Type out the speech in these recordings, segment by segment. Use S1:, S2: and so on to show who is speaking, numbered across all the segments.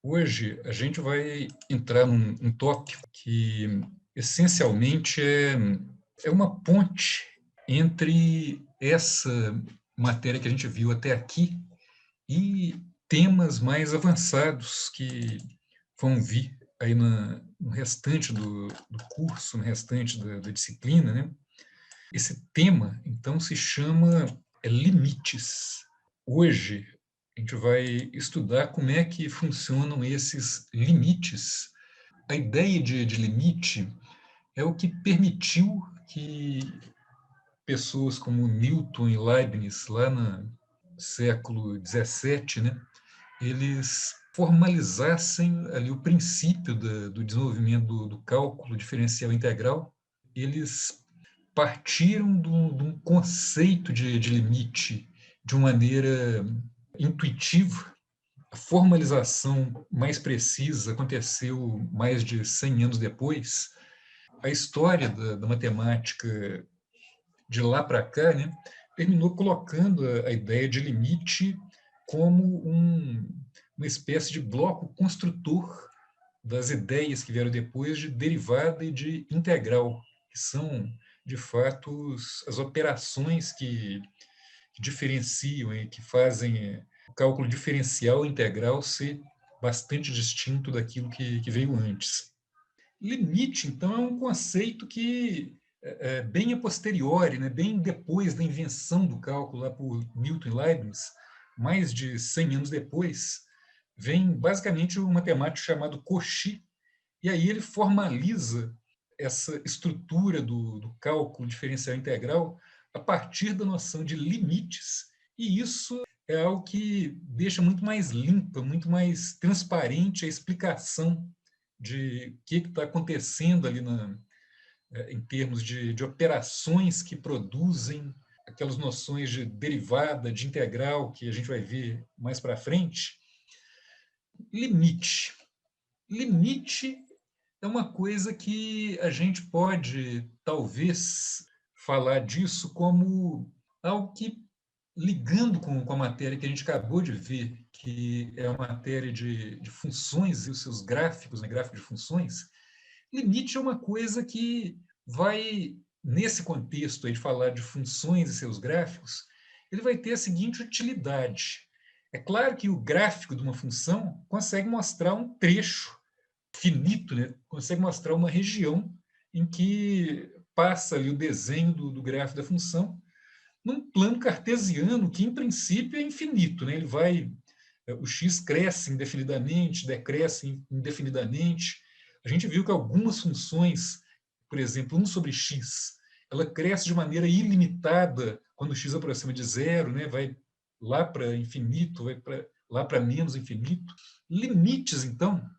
S1: Hoje a gente vai entrar num tópico que essencialmente é uma ponte entre essa matéria que a gente viu até aqui e temas mais avançados que vão vir aí no restante do curso, no restante da disciplina, né? Esse tema, então, se chama limites. Hoje, a gente vai estudar como é que funcionam esses limites. A ideia de limite é o que permitiu que pessoas como Newton e Leibniz, lá no século XVII, né, eles formalizassem ali o princípio do desenvolvimento do cálculo diferencial integral. Eles partiram de um conceito de limite de uma maneira intuitiva. A formalização mais precisa aconteceu mais de 100 anos depois. A história da matemática de lá para cá, né, terminou colocando a ideia de limite como uma espécie de bloco construtor das ideias que vieram depois de derivada e de integral, que são, de fato, as operações que diferenciam e que fazem o cálculo diferencial e integral ser bastante distinto daquilo que veio antes. Limite, então, é um conceito que bem a posteriori, né, bem depois da invenção do cálculo lá por Newton e Leibniz, mais de 100 anos depois, vem basicamente um matemático chamado Cauchy, e aí ele formaliza essa estrutura do cálculo diferencial integral a partir da noção de limites, e isso é algo que deixa muito mais limpa, muito mais transparente a explicação de o que está acontecendo ali em termos de operações que produzem aquelas noções de derivada, de integral, que a gente vai ver mais para frente. Limite. Limite é uma coisa que a gente pode, talvez, falar disso como algo que, ligando com a matéria que a gente acabou de ver, que é a matéria de funções e os seus gráficos, né, gráfico de funções, limite é uma coisa que vai, nesse contexto aí de falar de funções e seus gráficos, ele vai ter a seguinte utilidade. É claro que o gráfico de uma função consegue mostrar um trecho finito, né? Consegue mostrar uma região em que passa ali o desenho do gráfico da função num plano cartesiano que, em princípio, é infinito. Né? O x cresce indefinidamente, decresce indefinidamente. A gente viu que algumas funções, por exemplo, 1 sobre x, ela cresce de maneira ilimitada quando x aproxima de zero, né? Vai lá para infinito, vai lá para menos infinito. Limites, então,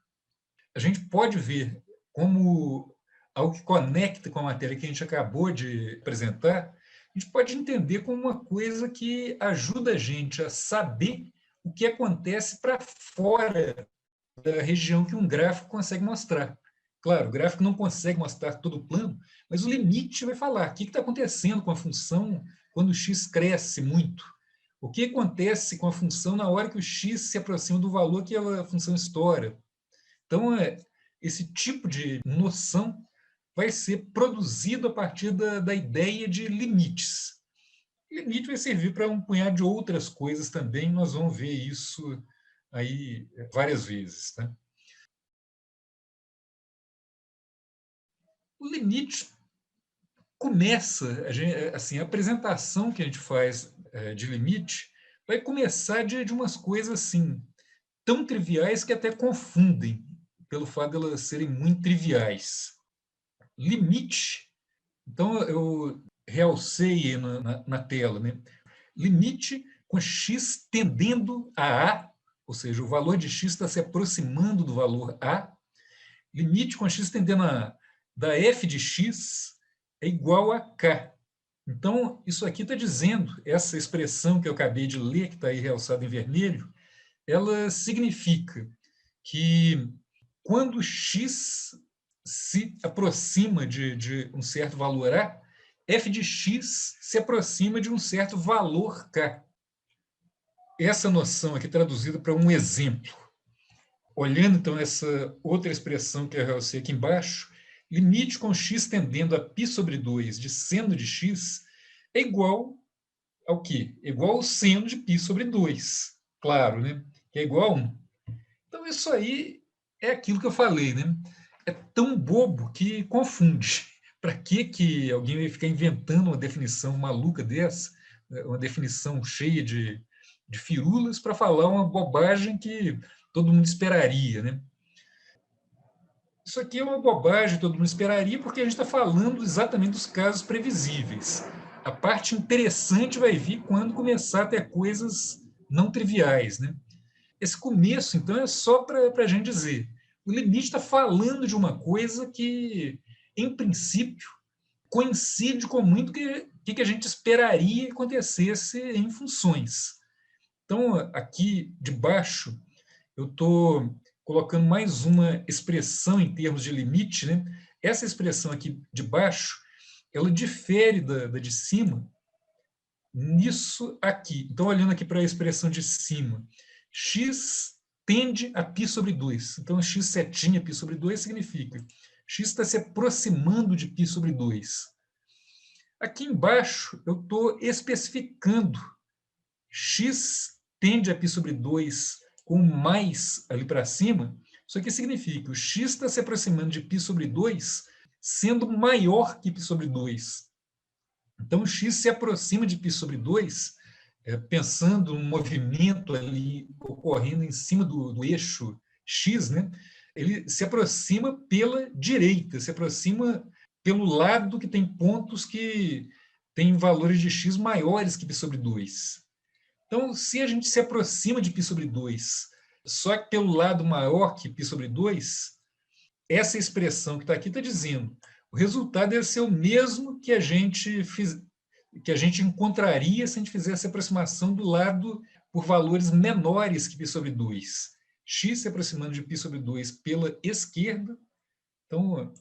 S1: a gente pode ver como algo que conecta com a matéria que a gente acabou de apresentar, a gente pode entender como uma coisa que ajuda a gente a saber o que acontece para fora da região que um gráfico consegue mostrar. Claro, o gráfico não consegue mostrar todo o plano, mas o limite vai falar o que está acontecendo com a função quando o x cresce muito. O que acontece com a função na hora que o x se aproxima do valor que a função estoura. Então, esse tipo de noção vai ser produzido a partir da ideia de limites. Limite vai servir para um punhado de outras coisas também, nós vamos ver isso aí várias vezes. Tá? O limite começa, assim, a apresentação que a gente faz de limite vai começar de umas coisas assim, tão triviais que até confundem, pelo fato de elas serem muito triviais. Limite, então eu realcei na tela, né? Limite com x tendendo a A, ou seja, o valor de x está se aproximando do valor A, limite com x tendendo a A da f de x é igual a k. Então, isso aqui está dizendo, essa expressão que eu acabei de ler, que está aí realçada em vermelho, ela significa que quando x se aproxima de um certo valor A, f de x se aproxima de um certo valor k. Essa noção aqui traduzida para um exemplo. olhando então essa outra expressão que eu realcei aqui embaixo, limite com x tendendo a π sobre 2 de seno de x é igual ao quê? É igual ao seno de π sobre 2. Claro, né? Que é igual a 1. Então, isso aí é aquilo que eu falei, né? É tão bobo que confunde. Para que alguém vai ficar inventando uma definição maluca dessa, uma definição cheia de firulas, para falar uma bobagem que todo mundo esperaria, né? Isso aqui é uma bobagem, todo mundo esperaria, porque a gente está falando exatamente dos casos previsíveis. A parte interessante vai vir quando começar a ter coisas não triviais, né? Esse começo, então, é só para a gente dizer. O limite está falando de uma coisa que, em princípio, coincide com muito que a gente esperaria que acontecesse em funções. Então, aqui de baixo, eu estou colocando mais uma expressão em termos de limite, né? Essa expressão aqui de baixo, ela difere da de cima nisso aqui. Então, olhando aqui para a expressão de cima, x tende a π sobre 2. Então, x setinha π sobre 2 significa x está se aproximando de π sobre 2. Aqui embaixo, eu estou especificando x tende a π sobre 2 com mais ali para cima. Isso aqui significa que o x está se aproximando de π sobre 2 sendo maior que π sobre 2. Então, o x se aproxima de π sobre 2, pensando um movimento ali ocorrendo em cima do eixo x, né? Ele se aproxima pela direita, se aproxima pelo lado que tem pontos que têm valores de x maiores que π sobre 2. Então, se a gente se aproxima de π sobre 2 só que pelo lado maior que π sobre 2, essa expressão que está aqui está dizendo o resultado deve ser o mesmo que que a gente encontraria se a gente fizesse a aproximação do lado por valores menores que π sobre 2. X se aproximando de π sobre 2 pela esquerda. Então,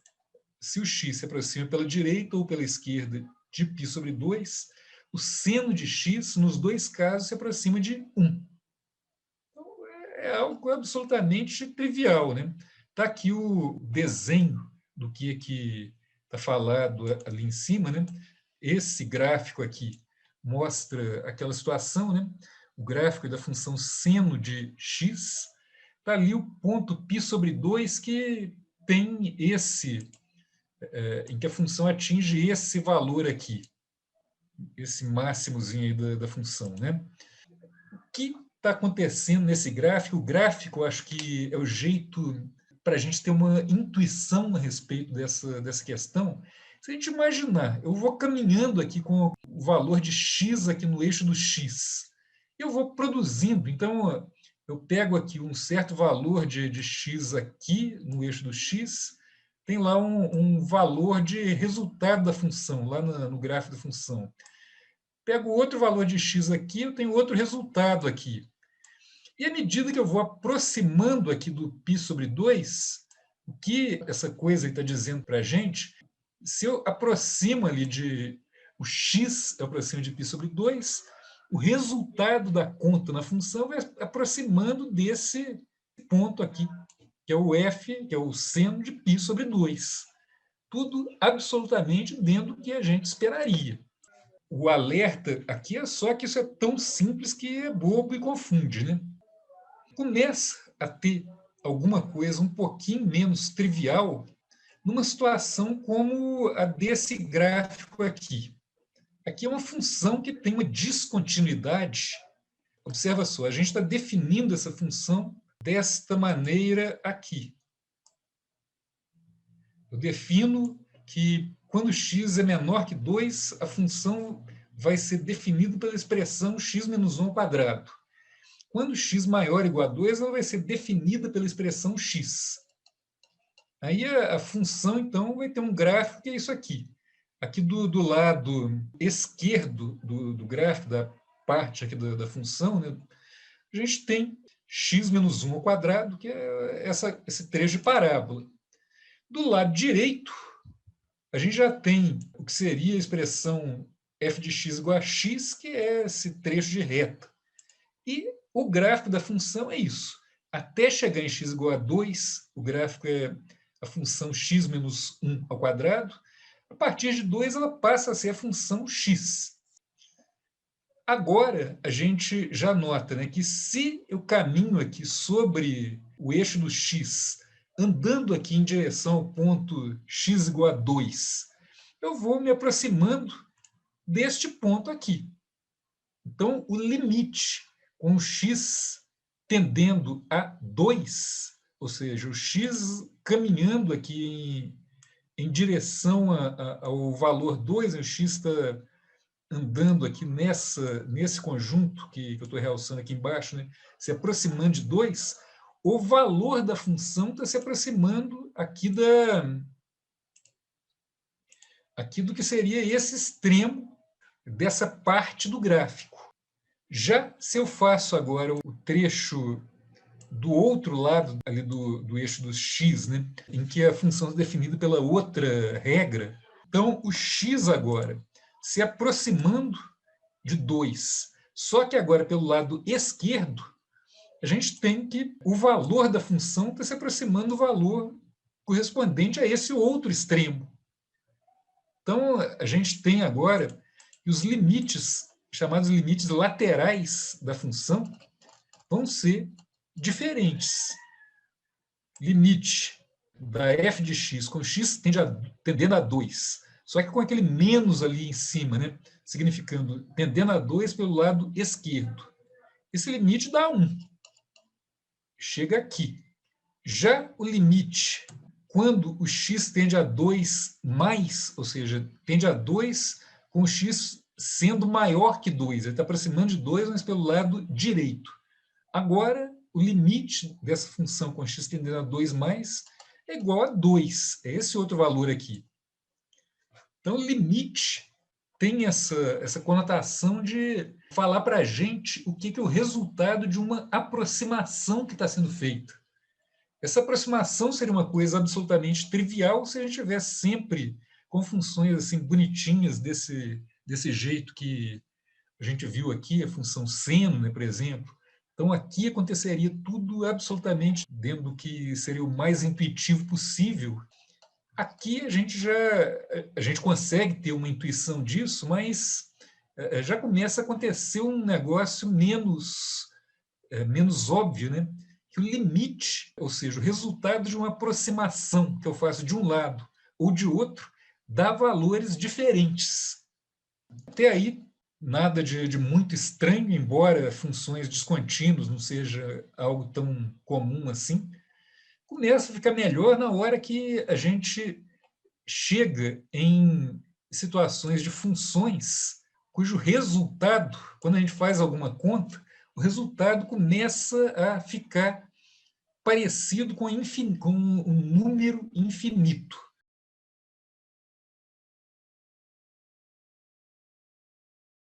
S1: se o x se aproxima pela direita ou pela esquerda de π sobre 2, o seno de x, nos dois casos, se aproxima de 1. Então, é algo absolutamente trivial, né? Está aqui o desenho do que está falado ali em cima, né? Esse gráfico aqui mostra aquela situação, né? O gráfico da função seno de x, está ali o ponto π sobre 2 que tem em que a função atinge esse valor aqui, esse máximozinho aí da função, né? O que está acontecendo nesse gráfico? O gráfico, eu acho que é o jeito para a gente ter uma intuição a respeito dessa questão. Se a gente imaginar, eu vou caminhando aqui com o valor de x aqui no eixo do x, eu vou produzindo, então eu pego aqui um certo valor de x aqui no eixo do x, tem lá um valor de resultado da função, lá no gráfico da função. Pego outro valor de x aqui, eu tenho outro resultado aqui. E à medida que eu vou aproximando aqui do π sobre 2, o que essa coisa está dizendo para a gente, se eu aproximo ali o x, eu aproximo de π sobre 2, o resultado da conta na função vai aproximando desse ponto aqui, que é o f, que é o seno de π sobre 2. Tudo absolutamente dentro do que a gente esperaria. O alerta aqui é só que isso é tão simples que é bobo e confunde, né? Começa a ter alguma coisa um pouquinho menos trivial numa situação como a desse gráfico aqui. Aqui é uma função que tem uma descontinuidade. Observa só, a gente está definindo essa função desta maneira aqui. Eu defino que quando x é menor que 2, a função vai ser definida pela expressão x menos 1 ao quadrado. Quando x maior ou igual a 2, ela vai ser definida pela expressão x. Aí a função, então, vai ter um gráfico que é isso aqui. Aqui do lado esquerdo do gráfico, da parte aqui da função, né, a gente tem x menos 1 ao quadrado, que é esse trecho de parábola. Do lado direito, a gente já tem o que seria a expressão f de x igual a x, que é esse trecho de reta. E o gráfico da função é isso. até chegar em x igual a 2, o gráfico é a função x menos 1 ao quadrado. A partir de 2, ela passa a ser a função x. Agora, a gente já nota, né, que se eu caminho aqui sobre o eixo do x, andando aqui em direção ao ponto x igual a 2, eu vou me aproximando deste ponto aqui. Então, o limite com o x tendendo a 2, ou seja, o x caminhando aqui em direção ao valor 2, o x está andando aqui nesse conjunto que eu estou realçando aqui embaixo, né, se aproximando de 2, o valor da função está se aproximando aqui do que seria esse extremo dessa parte do gráfico. Já se eu faço agora o trecho do outro lado ali do eixo dos x, né, em que a função é definida pela outra regra, então o x agora se aproximando de 2. Só que agora, pelo lado esquerdo, a gente tem que o valor da função está se aproximando do valor correspondente a esse outro extremo. Então, a gente tem agora os limites, chamados limites laterais da função, vão ser diferentes. Limite da f de x com x tendendo a 2. Só que com aquele menos ali em cima, né? Significando tendendo a 2 pelo lado esquerdo. Esse limite dá 1. Chega aqui. Já o limite, quando o x tende a 2 mais, ou seja, tende a 2 com o x sendo maior que 2. Ele está aproximando de 2, mas pelo lado direito. Agora, o limite dessa função com x tendendo a 2 mais é igual a 2. É esse outro valor aqui. Então, o limite tem essa conotação de falar para a gente o que é o resultado de uma aproximação que está sendo feita. Essa aproximação seria uma coisa absolutamente trivial se a gente tivesse sempre com funções assim bonitinhas desse jeito que a gente viu aqui, a função seno, né, por exemplo. Então, aqui aconteceria tudo absolutamente dentro do que seria o mais intuitivo possível. Aqui a gente consegue ter uma intuição disso, mas já começa a acontecer um negócio menos óbvio, né? Que o limite, ou seja, o resultado de uma aproximação que eu faço de um lado ou de outro, dá valores diferentes. Até aí, nada de muito estranho, embora funções descontínuas não seja algo tão comum assim. Começa a ficar melhor na hora que a gente chega em situações de funções cujo resultado, quando a gente faz alguma conta, o resultado começa a ficar parecido com um número infinito.